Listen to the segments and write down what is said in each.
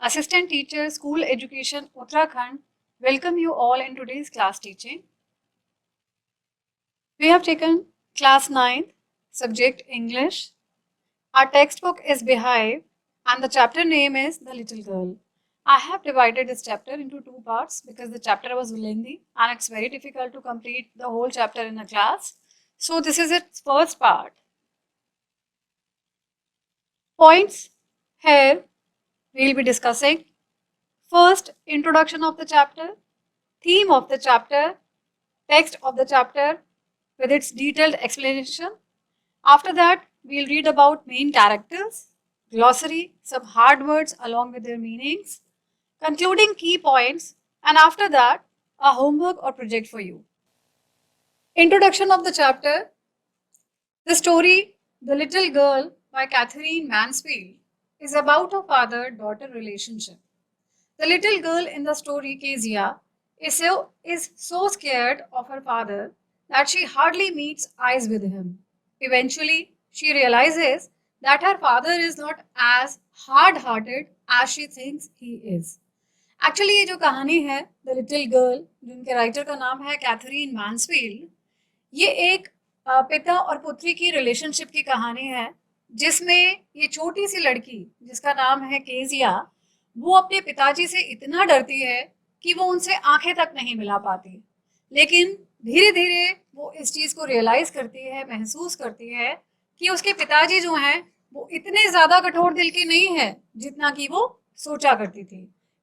Assistant Teacher, School Education, Uttarakhand, welcome you all in today's class teaching. We have taken class 9th, subject English. Our textbook is Behive and the chapter name is The Little Girl. I have divided this chapter into two parts because the chapter was lengthy and it's very difficult to complete the whole chapter in a class. So this is its first part. Points here we'll be discussing. First, introduction of the chapter, theme of the chapter, text of the chapter with its detailed explanation. After that, we'll read about main characters, glossary, some hard words along with their meanings, concluding key points, and after that, a homework or project for you. Introduction of the chapter. The story, The Little Girl by Catherine Mansfield, is about a father-daughter relationship. The little girl in the story, Kezia, is so scared of her father that she hardly meets eyes with him. Eventually, she realizes that her father is not as hard-hearted as she thinks he is. Actually ये जो कहानी है the little girl, जिनके writer का नाम है Catherine Mansfield, ये एक पिता और पुत्री की रिलेशनशिप की कहानी है जिसमें ये छोटी सी लड़की जिसका नाम है केजिया, वो अपने पिताजी से इतना डरती है कि वो उनसे आंखें तक नहीं मिला पाती। लेकिन धीरे धीरे वो इस चीज़ को रियलाइज़ करती है, महसूस करती है कि उसके पिताजी जो हैं वो इतने ज़्यादा कठोर दिल के नहीं हैं जितना कि वो सोचा करती थी।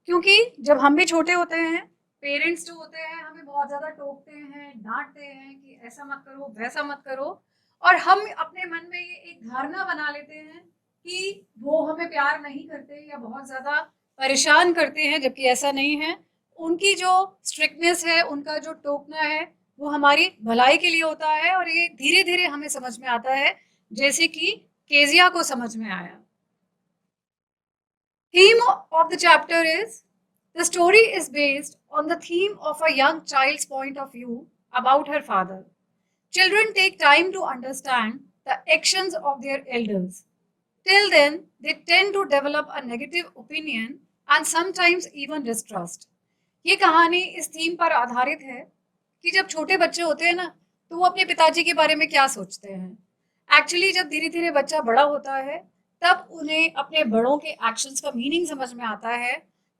क्योंकि जब हम भी छोटे होते हैं, पेरेंट्स जो होते हैं हमें बहुत ज़्यादा टोकते हैं, डांटते हैं कि ऐसा मत करो, वैसा मत करो, और हम अपने मन में ये एक धारणा बना लेते हैं कि वो हमें प्यार नहीं करते या बहुत ज़्यादा परेशान करते हैं, जबकि ऐसा नहीं है। उनकी जो स्ट्रिक्टनेस है, उनका जो टोकना है, वो हमारी भलाई के लिए होता है और ये धीरे धीरे हमें समझ में आता है, जैसे कि केजिया को समझ में आया। Theme of the chapter is, the story is based on the theme of a young child's point of view about her father. Children take time to understand the actions of their elders. Till then, they tend to develop a negative opinion and sometimes even distrust. ये कहानी इस theme पर आधारित है कि जब छोटे बच्चे होते हैं ना, तो वो अपने पिताजी के बारे में क्या सोचते हैं। एक्चुअली जब धीरे धीरे बच्चा बड़ा होता है, तब उन्हें अपने बड़ों के एक्शंस का मीनिंग समझ में आता है।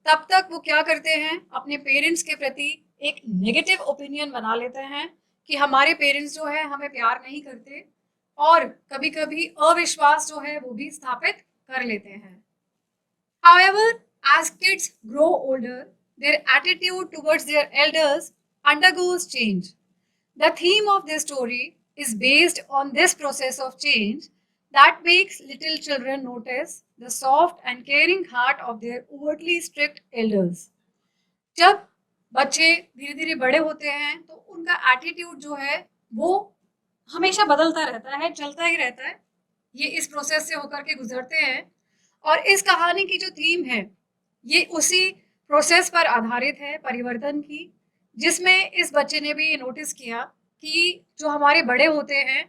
तब तक वो क्या करते हैं, अपने पेरेंट्स के प्रति एक नेगेटिव ओपिनियन बना लेते हैं कि हमारे पेरेंट्स जो है हमें प्यार नहीं करते, और कभी-कभी अविश्वास जो है वो भी स्थापित कर लेते हैं। However, as kids grow older, their attitude towards their elders undergoes change. The theme of this story is based on this process of change that makes little children notice the soft and caring heart of their overtly strict elders. जब बच्चे धीरे धीरे बड़े होते हैं तो उनका attitude जो है वो हमेशा बदलता रहता है, चलता ही रहता है। ये इस प्रोसेस से होकर के गुजरते हैं, और इस कहानी की जो थीम है ये उसी प्रोसेस पर आधारित है, परिवर्तन की, जिसमें इस बच्चे ने भी ये नोटिस किया कि जो हमारे बड़े होते हैं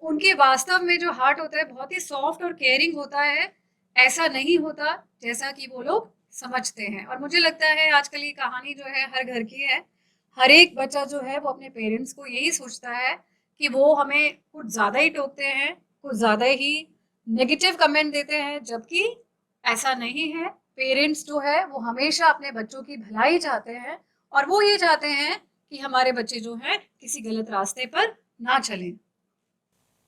उनके वास्तव में जो हार्ट होता है बहुत ही सॉफ्ट और केयरिंग होता है, ऐसा नहीं होता जैसा कि वो लोग समझते हैं। और मुझे लगता है आजकल ये कहानी जो है हर घर की है। हर एक बच्चा जो है वो अपने पेरेंट्स को यही सोचता है कि वो हमें कुछ ज़्यादा ही टोकते हैं, कुछ ज़्यादा ही नेगेटिव कमेंट देते हैं, जबकि ऐसा नहीं है। पेरेंट्स जो है वो हमेशा अपने बच्चों की भलाई चाहते हैं और वो ये चाहते हैं कि हमारे बच्चे जो हैं किसी गलत रास्ते पर ना चलें।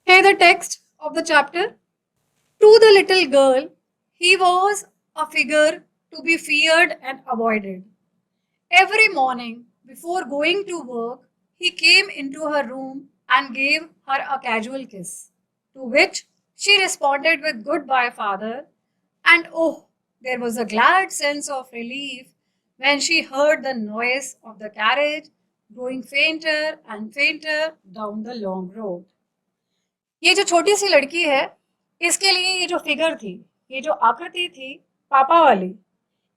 Here the text of the chapter. To the little girl, he was a figure to be feared and avoided. Every morning, before going to work, he came into her room and gave her a casual kiss, to which she responded with "Goodbye, father," and oh, there was a glad sense of relief when she heard the noise of the carriage growing fainter and fainter down the long road. ये जो छोटी सी लड़की है, इसके लिए ये जो figure थी, ये जो आकृति थी पापा वाली,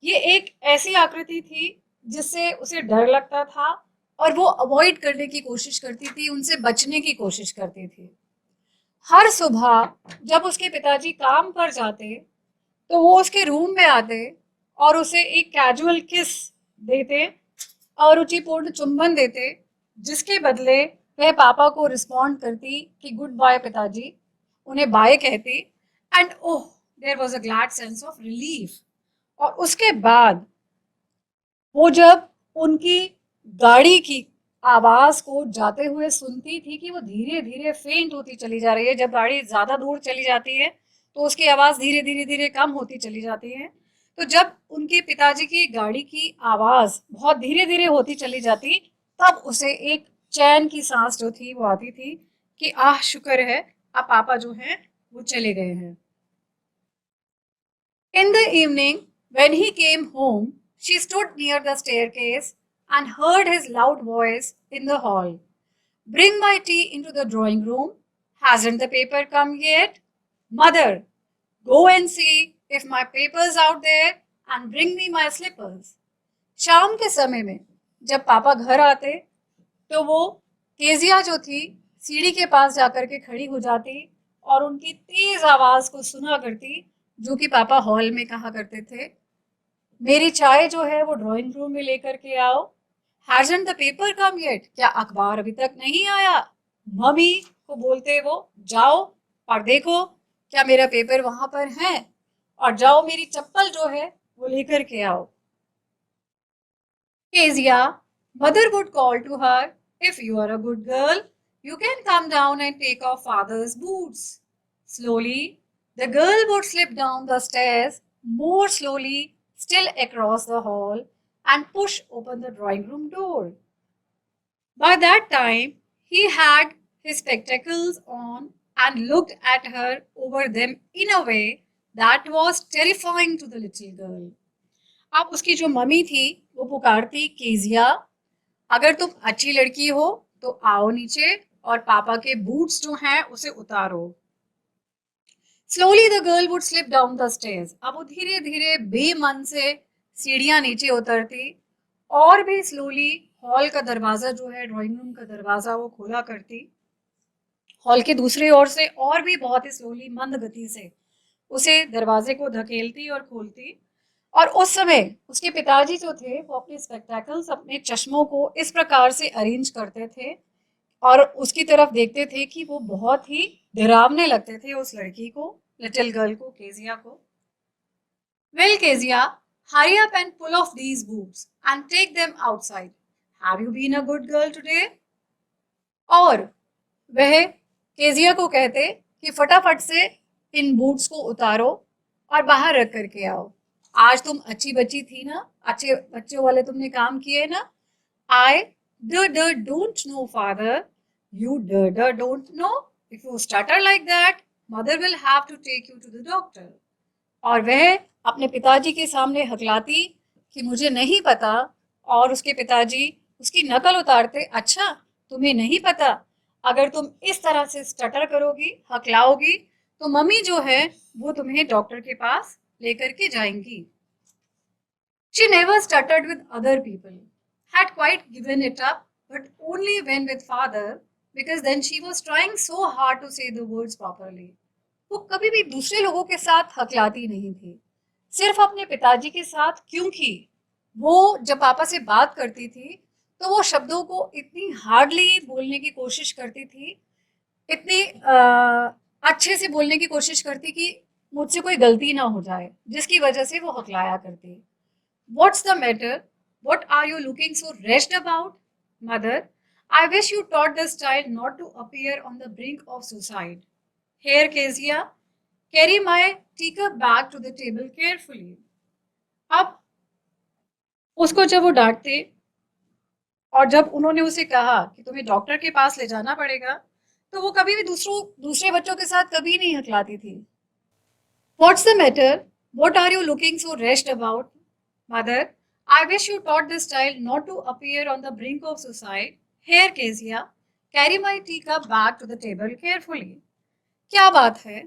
ये एक ऐसी आकृति थी जिससे उसे डर लगता था और वो अवॉइड करने की कोशिश करती थी, उनसे बचने की कोशिश करती थी। हर सुबह जब उसके पिताजी काम पर जाते तो वो उसके रूम में आते और उसे एक कैजुअल किस देते, अरुचिपूर्ण चुंबन देते, जिसके बदले वह पापा को रिस्पॉन्ड करती कि गुड बाय पिताजी, उन्हें बाय कहती, and oh there was a glad sense of relief. और उसके बाद वो जब उनकी गाड़ी की आवाज को जाते हुए सुनती थी कि वो धीरे धीरे फेंट होती चली जा रही है, जब गाड़ी ज्यादा दूर चली जाती है तो उसकी आवाज धीरे धीरे धीरे कम होती चली जाती है। तो जब उनके पिताजी की गाड़ी की आवाज बहुत धीरे धीरे होती चली जाती, तब उसे एक चैन की सांस जो थी वो आती थी कि आह शुक्र है अब पापा जो हैं वो चले गए हैं। In the evening, when he came home, she stood near the staircase and heard his loud voice in the hall. Bring my tea into the drawing room. Hasn't the paper come yet? Mother, go and see if my paper's out there and bring me my slippers. शाम के समय में जब पापा घर आते तो वो केजिया जो थी सीढ़ी के पास जाकर के खड़ी हो जाती और उनकी तेज आवाज को सुना करती, जो कि पापा हॉल में कहा करते थे, मेरी चाय जो है वो ड्राइंग रूम में लेकर के आओ। Hasn't the paper come yet, क्या अखबार अभी तक नहीं आया? मम्मी को बोलते वो, जाओ और देखो क्या मेरा पेपर वहां पर है, और जाओ मेरी चप्पल जो है वो लेकर के आओ। Kezia, mother would call to her, if you are a good girl, you can come down and take off father's boots. Slowly, the girl would slip down the stairs, more slowly, still across the hall, and push open the drawing room door. By that time, he had his spectacles on and looked at her over them in a way that was terrifying to the little girl. अब उसकी जो mummy थी वो पुकारती, Kezia अगर तुम अच्छी लड़की हो तो आओ नीचे और पापा के बूट्स जो हैं उसे उतारो। Slowly the girl would slip down the stairs, अब वो धीरे धीरे बेमन से सीढ़ियां नीचे उतरती और भी स्लोली हॉल का दरवाजा जो है, ड्राइंग रूम का दरवाजा वो खोला करती। हॉल के दूसरी ओर से और भी बहुत ही स्लोली मंद गति से उसे दरवाजे को धकेलती और खोलती। और उस समय उसके पिताजी जो थे वो अपने स्पेक्टेकल्स, अपने चश्मों को इस प्रकार से अरेंज करते थे और उसकी तरफ देखते थे कि वो बहुत ही डरावने लगते थे उस लड़की को, लिटिल गर्ल को, केजिया को। Well Kezia, hurry up and pull off these boots and take them outside. Have you been a good girl today? और वह केजिया को कहते कि फटाफट से इन बूट्स को उतारो और बाहर रख करके आओ। आज तुम अच्छी बच्ची थी ना, अच्छे बच्चों वाले तुमने काम किए ना। I don't know father, you don't know. If you stutter like that, mother will have to take you to the doctor. और वह अपने पिताजी के सामने हकलाती कि मुझे नहीं पता, और उसके पिताजी उसकी नकल उतारते, अच्छा तुम्हें नहीं पता, अगर तुम इस तरह से स्टटर करोगी, हकलाओगी, तो मम्मी जो है वो तुम्हें डॉक्टर के पास लेकर के जाएंगी। She never stuttered with other people, had quite given it up, but only when with father, because then she was trying so hard to say the words properly. वो कभी भी दूसरे लोगों के साथ हकलाती नहीं थी, सिर्फ अपने पिताजी के साथ, क्योंकि वो जब पापा से बात करती थी तो वो शब्दों को इतनी हार्डली बोलने की कोशिश करती थी, इतनी अच्छे से बोलने की कोशिश करती कि मुझसे कोई गलती ना हो जाए, जिसकी वजह से वो हकलाया करती। What's the matter? What are you looking so wretched about? Mother, I wish you taught this child not to appear on the brink of suicide. Here, Kezia, carry my teacup back to the table carefully. अब उसको जब वो डांटते और जब उन्होंने उसे कहा कि तुम्हें डॉक्टर के पास ले जाना पड़ेगा, तो वो कभी भी दूसरे बच्चों के साथ कभी नहीं हकलाती थी। What's the matter? What are you looking so wretched about? Mother, I wish you taught this child not to appear on the brink of suicide. Here, Kezia, carry my teacup back to the table carefully. क्या बात है,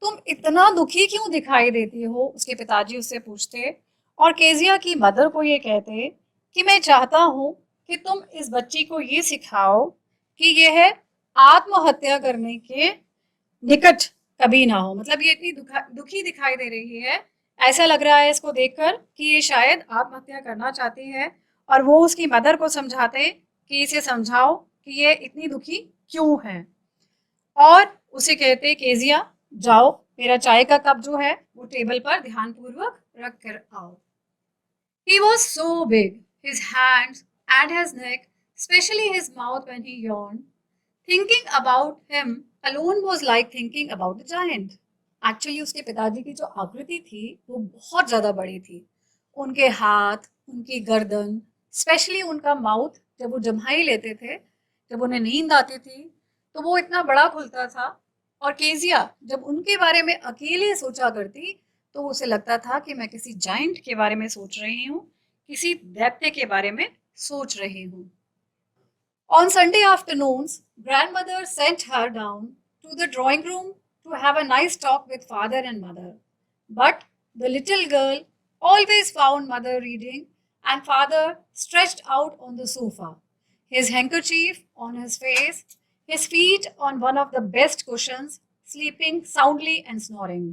तुम इतना दुखी क्यों दिखाई देती हो? उसके पिताजी उससे पूछते और केजिया की मदर को ये कहते कि मैं चाहता हूँ कि तुम इस बच्ची को ये सिखाओ कि यह आत्महत्या करने के निकट कभी ना हो। मतलब ये इतनी दुखी दिखाई दे रही है, ऐसा लग रहा है इसको देखकर कि ये शायद आत्महत्या करना चाहती है और वो उसकी मदर को समझाते कि इसे समझाओ कि ये इतनी दुखी क्यों है और उसे कहते केजिया जाओ मेरा चाय का कप जो है वो टेबल पर ध्यानपूर्वक रख कर आओ। He was so big, his hands and his neck, especially his mouth when he yawned. Thinking about him alone was like thinking about the giant. Actually उसके पिताजी की जो आकृति थी वो बहुत ज़्यादा बड़ी थी। उनके हाथ, उनकी गर्दन, स्पेशली उनका माउथ जब वो जम्हाई लेते थे, जब उन्हें नींद आती थी, तो वो इतना बड़ा खुलता था और केजिया जब उनके बारे में अकेले सोचा करती तो उसे लगता था कि मैं किसी जाइंट के बारे में सोच रही हूँ, किसी दैत्य के बारे में सोच रही हूँ। On Sunday afternoons, grandmother sent her down to the drawing room to have a nice talk with father and mother. But the little girl always found mother reading and father stretched out on the sofa, his handkerchief on his face, his feet on one of the best cushions, sleeping soundly and snoring.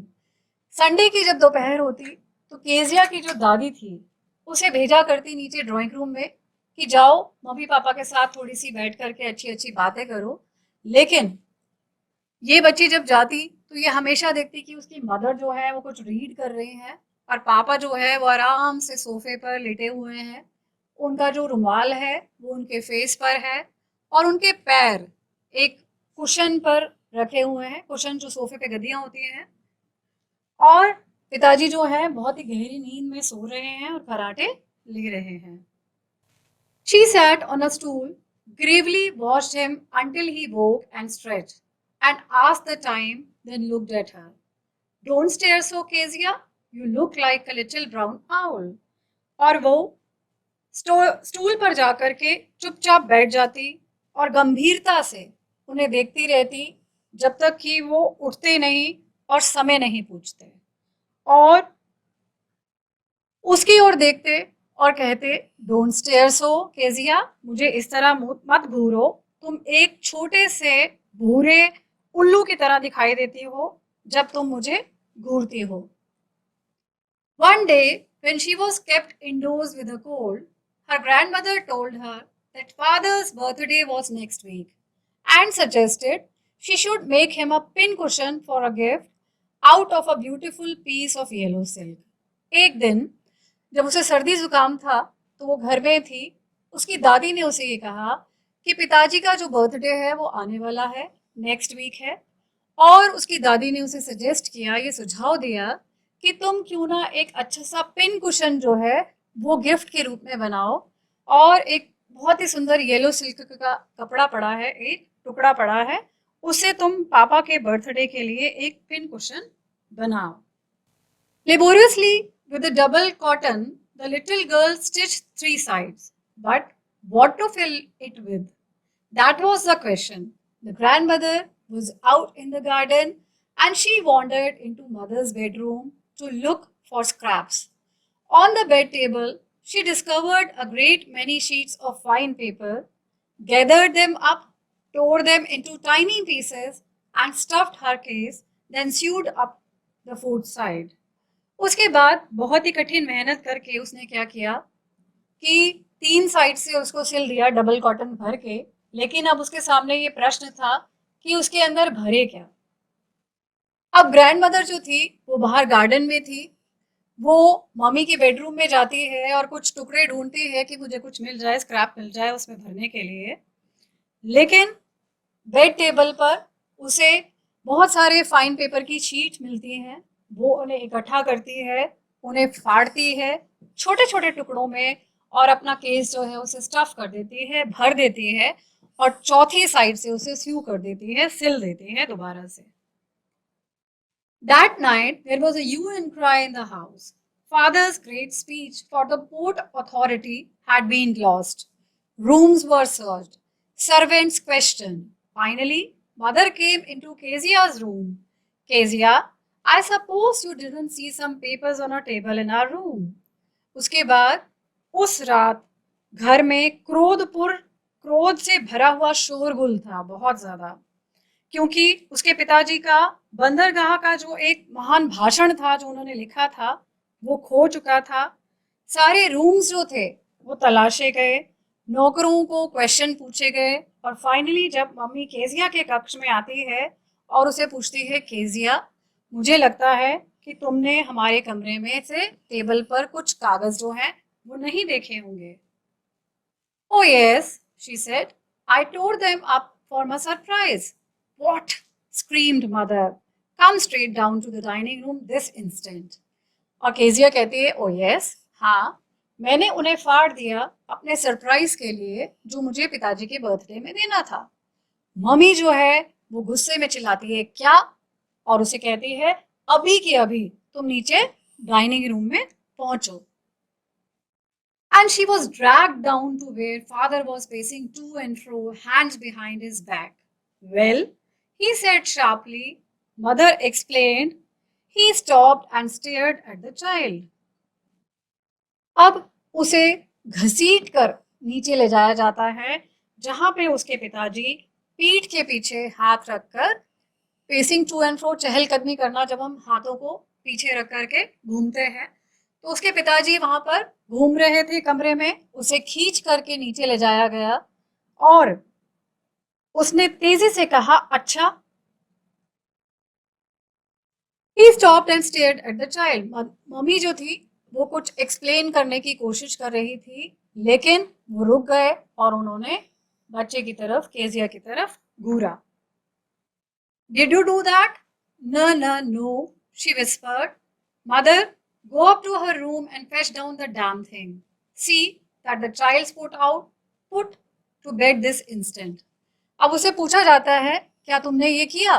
Sunday की जब दोपहर होती तो Kezia की जो दादी थी उसे भेजा करती नीचे ड्राइंग रूम में कि जाओ मम्मी पापा के साथ थोड़ी सी बैठ करके अच्छी अच्छी बातें करो। लेकिन ये बच्ची जब जाती तो ये हमेशा देखती कि उसकी मदर जो है वो कुछ रीड कर रही हैं और पापा जो है वो आराम से सोफे पर लेटे हुए हैं। उनका जो रुमाल है वो उनके फेस पर है और उनके पैर एक कुशन पर रखे हुए हैं, कुशन जो सोफे पे गद्दियां होती हैं, और पिताजी जो है बहुत ही गहरी नींद में सो रहे हैं और खराटे ले रहे हैं। She sat on a stool, gravely watched him until he woke and stretched, and asked the time, then looked at her. Don't stare so, Kezia. You look like a little brown owl. और वो stool पर जाकर के चुपचाप बैठ जाती और गंभीरता से उन्हें देखती रहती जब तक कि वो उठते नहीं और समय नहीं पूछते और उसकी ओर देखते और कहते डोंट स्टेयर सो केजिया, मुझे इस तरह मत घूरो, तुम एक छोटे से भूरे उल्लू की तरह दिखाई देती हो जब तुम मुझे घूरती हो। One day, when she was kept indoors with a cold, her grandmother told her that father's birthday was next week and suggested she should make him a pincushion for a gift out of a beautiful piece of yellow silk. एक दिन जब उसे सर्दी जुकाम था तो वो घर में थी, उसकी दादी ने उसे ये कहा कि पिताजी का जो बर्थडे है वो आने वाला है, नेक्स्ट वीक है, और उसकी दादी ने उसे सजेस्ट किया, ये सुझाव दिया कि तुम क्यों ना एक अच्छा सा पिन कुशन जो है वो गिफ्ट के रूप में बनाओ और एक बहुत ही सुंदर येलो सिल्क का कपड़ा पड़ा है, एक टुकड़ा पड़ा है, उसे तुम पापा के बर्थडे के लिए एक पिन कुशन बनाओ। Laboriously, with the double cotton, the little girl stitched three sides. But what to fill it with? That was the question. The grandmother was out in the garden and she wandered into mother's bedroom to look for scraps. On the bed table, she discovered a great many sheets of fine paper, gathered them up, tore them into tiny pieces, and stuffed her case, then sewed up the fourth side. उसके बाद बहुत ही कठिन मेहनत करके उसने क्या किया कि 3 साइड से उसको सिल दिया डबल कॉटन भर के, लेकिन अब उसके सामने ये प्रश्न था कि उसके अंदर भरे क्या। अब ग्रैंड मदर जो थी वो बाहर गार्डन में थी, वो मम्मी के बेडरूम में जाती है और कुछ टुकड़े ढूंढती है कि मुझे कुछ मिल जाए, स्क्रैप मिल जाए उसमें भरने के लिए। लेकिन बेड टेबल पर उसे बहुत सारे फाइन पेपर की शीट मिलती हैं, वो उन्हें इकट्ठा करती है, उन्हें फाड़ती है छोटे छोटे टुकड़ों में और अपना केस जो है उसे स्टफ कर देती है, भर देती है और चौथी साइड से उसे स्यू कर देती है, सिल देती है दोबारा से। That night there was a hue and cry in the house. Father's great speech for the Port Authority had been lost. Rooms were searched. Servants questioned. Finally, mother came into Kezia's room. Kezia, I suppose you didn't see some papers on a table in our room. उसके बाद उस रात घर में क्रोध से भरा हुआ शोरगुल था बहुत ज्यादा, क्योंकि उसके पिताजी का बंदरगाह का जो एक महान भाषण था जो उन्होंने लिखा था वो खो चुका था। सारे रूम्स जो थे वो तलाशे गए, नौकरों को क्वेश्चन पूछे गए, और फाइनली जब मम्मी केजिया के कक्ष में आती है और उसे पूछती है, केजिया मुझे लगता है कि तुमने हमारे कमरे में से टेबल पर कुछ कागज जो हैं वो नहीं देखे होंगे। Oh yes, she said. I tore them up for my surprise. What? Screamed mother. Come straight down to the dining room this instant. और केजिया कहती है, ओ यस, हाँ, मैंने उन्हें फाड़ दिया अपने सरप्राइज के लिए जो मुझे पिताजी के बर्थडे में देना था। मम्मी जो है वो गुस्से में चिल्लाती है, क्या? और उसे कहती है, अभी की अभी तुम नीचे डाइनिंग रूम में पहुंचो। And she was dragged down to where father was pacing to and fro, hands behind his back. Well, he said sharply. Mother explained. He stopped and stared at the child. अब उसे घसीट कर नीचे ले जाया जाता है, जहां पे उसके पिताजी पीठ के पीछे हाथ रखकर पेसिंग टू एंड फ्रो, चहलकदमी करना जब हम हाथों को पीछे रख करके घूमते हैं, तो उसके पिताजी वहां पर घूम रहे थे कमरे में। उसे खींच करके नीचे ले जाया गया और उसने तेजी से कहा, अच्छा। He stopped and stared at the child. Mummy जो थी वो कुछ एक्सप्लेन करने की कोशिश कर रही थी, लेकिन वो रुक गए और उन्होंने बच्चे की तरफ, केजिया की तरफ घूरा। Did you do that? No, no, no, she whispered. Mother, go up to her room and fetch down the damn thing. See that the child's put to bed this instant. अब उसे पूछा जाता है, क्या तुमने ये किया?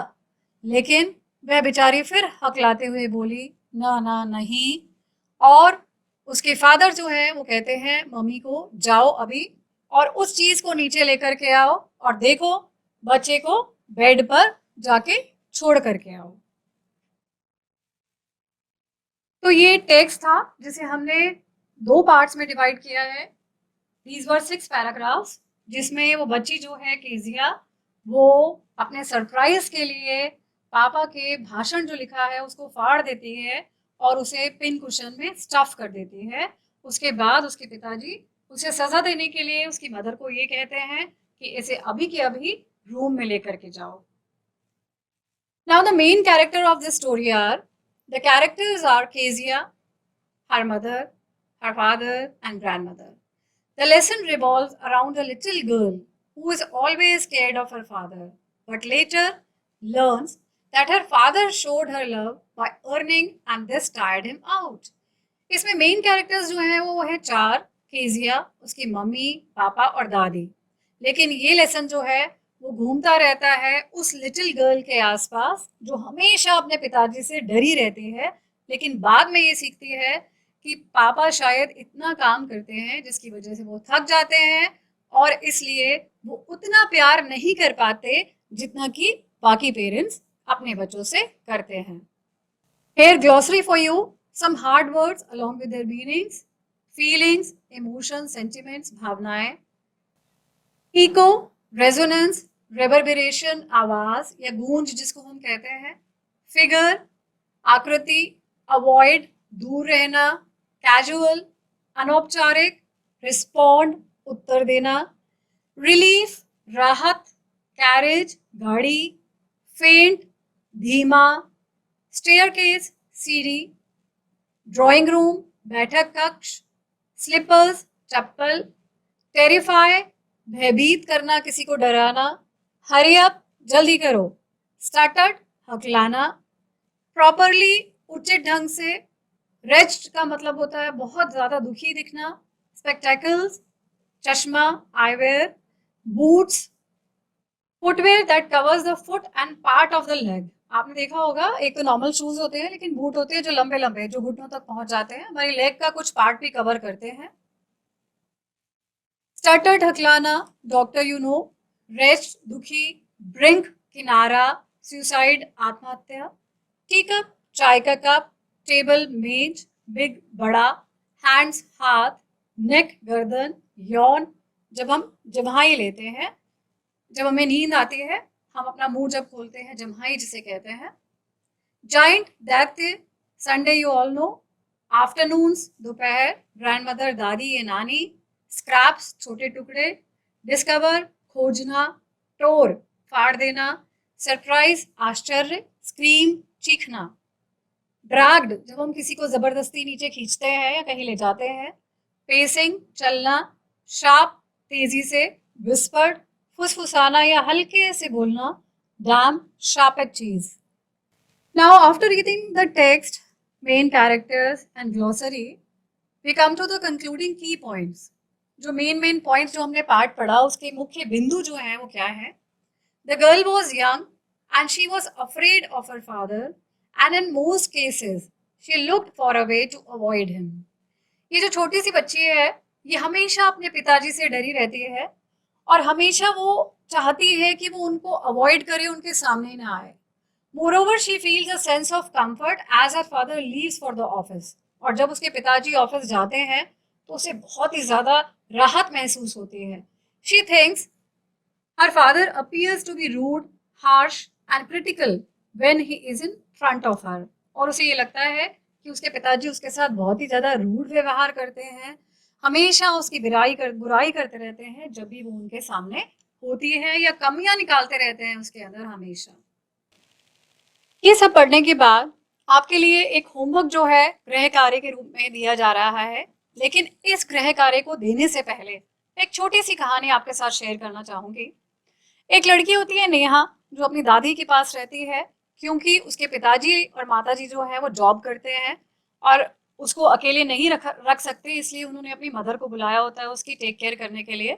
लेकिन वह बेचारी फिर हकलाते हुए बोली, ना ना नहीं। और उसके फादर जो है वो कहते हैं मम्मी को, जाओ अभी और उस चीज को नीचे लेकर के आओ और देखो बच्चे को बेड पर जाके छोड़ करके आओ। तो ये टेक्स्ट था जिसे हमने दो पार्ट्स में डिवाइड किया है। दीज वर 6 पैराग्राफ्स, जिसमें वो बच्ची जो है केजिया, वो अपने सरप्राइज के लिए पापा के भाषण जो लिखा है उसको फाड़ देती है और उसे पिन कुशन में स्टफ कर देती है। उसके बाद उसके पिताजी उसे सजा देने के लिए उसकी मदर को ये कहते हैं कि इसे अभी के अभी रूम में लेकर के जाओ। Now the main character of this story are, the characters are Kezia, her mother, her father and grandmother. The lesson revolves around a little girl who is always scared of her father, but later learns that her father showed her love by earning and this tired him out. इसमें main characters जो हैं वो है चार, Kezia, उसकी mummy, पापा और दादी। लेकिन ये लेसन जो है वो घूमता रहता है उस लिटिल गर्ल के आसपास जो हमेशा अपने पिताजी से डरी रहती है, लेकिन बाद में ये सीखती है कि पापा शायद इतना काम करते हैं जिसकी वजह से वो थक जाते हैं और इसलिए वो उतना प्यार नहीं कर पाते जितना कि बाकी पेरेंट्स अपने बच्चों से करते हैं। Here glossary for you, some hard words along with their meanings, feelings, emotions, sentiments, भावनाएं। इको, रेजोनेंस, रेवर्बरेशन, आवाज या गूंज जिसको हम कहते हैं। फिगर, आकृति, अवॉइड, दूर रहना, कैजुअल, अनौपचारिक, रिस्पॉन्ड, उत्तर देना, रिलीफ, राहत, कैरेज, गाड़ी, फेंट, धीमा, स्टेयरकेस, सीढ़ी, ड्राइंग रूम, बैठक कक्ष, स्लीपर्स, चप्पल, टेरिफाई, भयभीत करना, किसी को डराना, हरी अप, जल्दी करो, स्टार्टर्ड, हकलाना, प्रॉपरली, उचित ढंग से, रेस्ट का मतलब होता है बहुत ज्यादा दुखी दिखना, स्पेक्टेकल्स, चश्मा, eyewear, boots, footwear that covers the foot and part of the leg. आपने देखा होगा एक तो नॉर्मल शूज होते हैं, लेकिन बूट होते हैं जो लंबे लंबे, जो घुटनों तक पहुंच जाते हैं, हमारी लेग का कुछ पार्ट भी कवर करते हैं। स्टार्टर, ढकलाना, डॉक्टर यू नो, रेस्ट, दुखी, ब्रिंक, किनारा, सुसाइड, आत्महत्या, टी कप, चाय का कप, टेबल, मेज, बिग, बड़ा, हैंड्स, हाथ, नेक, गर्दन, यौन, जब हम जम्हाई लेते हैं, जब हमें नींद आती है, हम अपना मुंह जब खोलते हैं, जम्हाई जिसे कहते हैं। जाइंट, दैत्य, Sunday you all know, afternoons दोपहर, ग्रैंडमदर दादी या नानी, स्क्रैप्स छोटे टुकड़े, डिस्कवर खोजना, टोर फाड़ देना, सरप्राइज आश्चर्य, स्क्रीम चीखना, ड्रैग्ड जब हम किसी को जबरदस्ती नीचे खींचते हैं या कहीं ले जाते हैं, पेसिंग चलना, शार्प तेजी से, विस्पर्ड फुसफुसाना या हल्के से बोलना, डैम शार्प चीज. Now, after reading the text, main characters and glossary, we come to the concluding key points. जो मेन पॉइंट्स जो हमने पार्ट पढ़ा उसके मुख्य बिंदु जो हैं वो क्या है? The girl was young and she was afraid of her father and in most cases she looked for a way to avoid him. ये जो छोटी सी बच्ची है ये हमेशा अपने पिताजी से डरी रहती है और हमेशा वो चाहती है कि वो उनको अवॉइड करे, उनके सामने ना आए. Moreover, she feels a sense of comfort as her father leaves for the office. और जब उसके पिताजी ऑफिस जाते हैं तो उसे बहुत ही ज्यादा राहत महसूस होती है. She thinks her father appears to be rude, harsh and critical when he is in front of her. और उसे ये लगता है कि उसके पिताजी उसके साथ बहुत ही ज्यादा रूड व्यवहार करते हैं, हमेशा उसकी बुराई करते रहते हैं जब भी वो उनके सामने होती है या कमियां निकालते रहते हैं उसके अंदर हमेशा. ये सब पढ़ने के बाद आपके लिए एक होमवर्क जो है गृह कार्य के रूप में दिया जा रहा है. लेकिन इस गृह कार्य को देने से पहले एक छोटी सी कहानी आपके साथ शेयर करना चाहूंगी. एक लड़की होती है नेहा जो अपनी दादी के पास रहती है क्योंकि उसके पिताजी और माताजी जो है वो जॉब करते हैं और उसको अकेले नहीं रख सकते, इसलिए उन्होंने अपनी मदर को बुलाया होता है उसकी टेक केयर करने के लिए.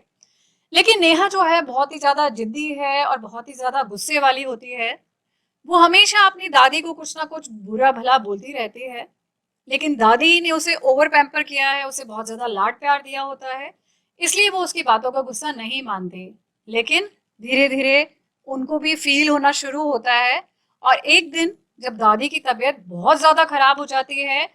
लेकिन नेहा जो है बहुत ही ज्यादा जिद्दी है और बहुत ही ज्यादा गुस्से वाली होती है. वो हमेशा अपनी दादी को कुछ ना कुछ बुरा भला बोलती रहती है. लेकिन दादी ने उसे ओवर पैम्पर किया है, उसे बहुत ज्यादा लाड प्यार दिया होता है, इसलिए वो उसकी बातों का गुस्सा नहीं मानती. लेकिन धीरे धीरे उनको भी फील होना शुरू होता है और एक दिन जब दादी की तबीयत बहुत ज्यादा खराब हो जाती है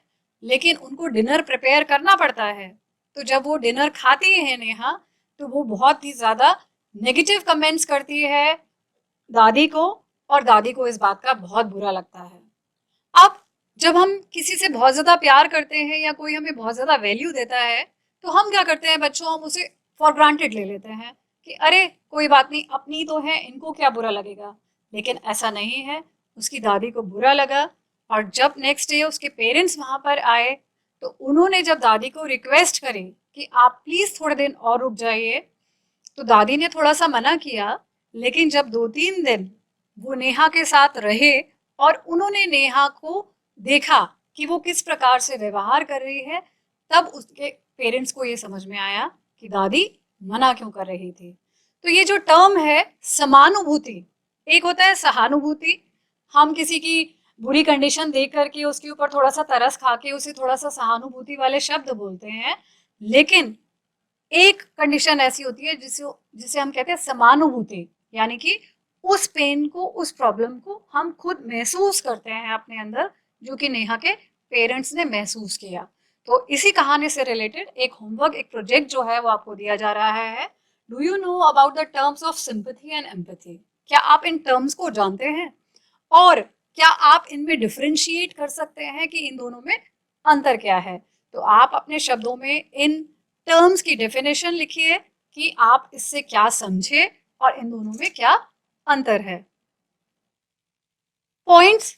लेकिन उनको डिनर प्रिपेयर करना पड़ता है, तो जब वो डिनर खाती है नेहा तो वो बहुत ही ज्यादा नेगेटिव कमेंट्स करती है दादी को और दादी को इस बात का बहुत बुरा लगता है. अब जब हम किसी से बहुत ज्यादा प्यार करते हैं या कोई हमें बहुत ज्यादा वैल्यू देता है तो हम क्या करते हैं बच्चों, हम उसे फॉर ग्रांटेड ले लेते हैं कि अरे कोई बात नहीं, अपनी तो है, इनको क्या बुरा लगेगा. लेकिन ऐसा नहीं है, उसकी दादी को बुरा लगा और जब नेक्स्ट डे उसके पेरेंट्स वहां पर आए तो उन्होंने जब दादी को रिक्वेस्ट करी कि आप प्लीज थोड़े दिन और रुक जाइए, तो दादी ने थोड़ा सा मना किया. लेकिन जब 2-3 दिन वो नेहा के साथ रहे और उन्होंने नेहा को देखा कि वो किस प्रकार से व्यवहार कर रही है, तब उसके पेरेंट्स को ये समझ में आया कि दादी मना क्यों कर रही थी. तो ये जो टर्म है समानुभूति, एक होता है सहानुभूति, हम किसी की बुरी कंडीशन देख करके उसके ऊपर थोड़ा सा तरस खा के उसे थोड़ा सा सहानुभूति वाले शब्द बोलते हैं. लेकिन एक कंडीशन ऐसी होती है जिसे हम कहते हैं समानुभूति, यानी कि उस पेन को, उस प्रॉब्लम को हम खुद महसूस करते हैं अपने अंदर, जो कि नेहा के पेरेंट्स ने महसूस किया. तो इसी कहानी से रिलेटेड एक होमवर्क, एक प्रोजेक्ट जो है वो आपको दिया जा रहा है. Do you know about the terms of sympathy and empathy? क्या आप इन टर्म्स को जानते हैं और क्या आप इनमें डिफरेंशिएट कर सकते हैं कि इन दोनों में अंतर क्या है? तो आप अपने शब्दों में इन टर्म्स की डेफिनेशन लिखिए कि आप इससे क्या समझे और इन दोनों में क्या अंतर है. पॉइंट्स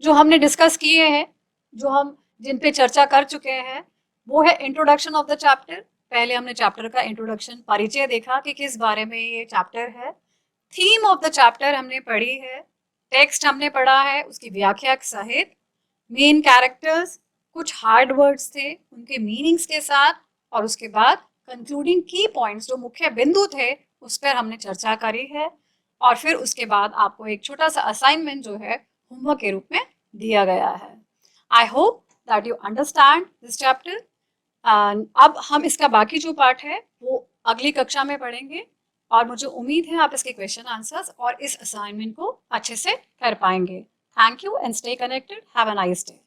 जो हमने डिस्कस किए हैं, जो हम जिन पे चर्चा कर चुके हैं, वो है इंट्रोडक्शन ऑफ द चैप्टर. पहले हमने चैप्टर का इंट्रोडक्शन, परिचय देखा कि किस बारे में ये चैप्टर है. थीम ऑफ द चैप्टर हमने पढ़ी है, टेक्स्ट हमने पढ़ा है उसकी व्याख्या सहित, मेन कैरेक्टर्स, कुछ हार्ड वर्ड्स थे उनके मीनिंग्स के साथ, और उसके बाद कंक्लूडिंग की पॉइंट्स जो मुख्य बिंदु थे उस पर हमने चर्चा करी है. और फिर उसके बाद आपको एक छोटा सा असाइनमेंट जो है होमवर्क के रूप में दिया गया है. I hope that you understand this chapter. अब हम इसका बाकी जो पार्ट है वो अगली कक्षा में पढ़ेंगे और मुझे उम्मीद है आप इसके क्वेश्चन आंसर्स और इस असाइनमेंट को अच्छे से कर पाएंगे. Thank you and stay connected. Have a nice day.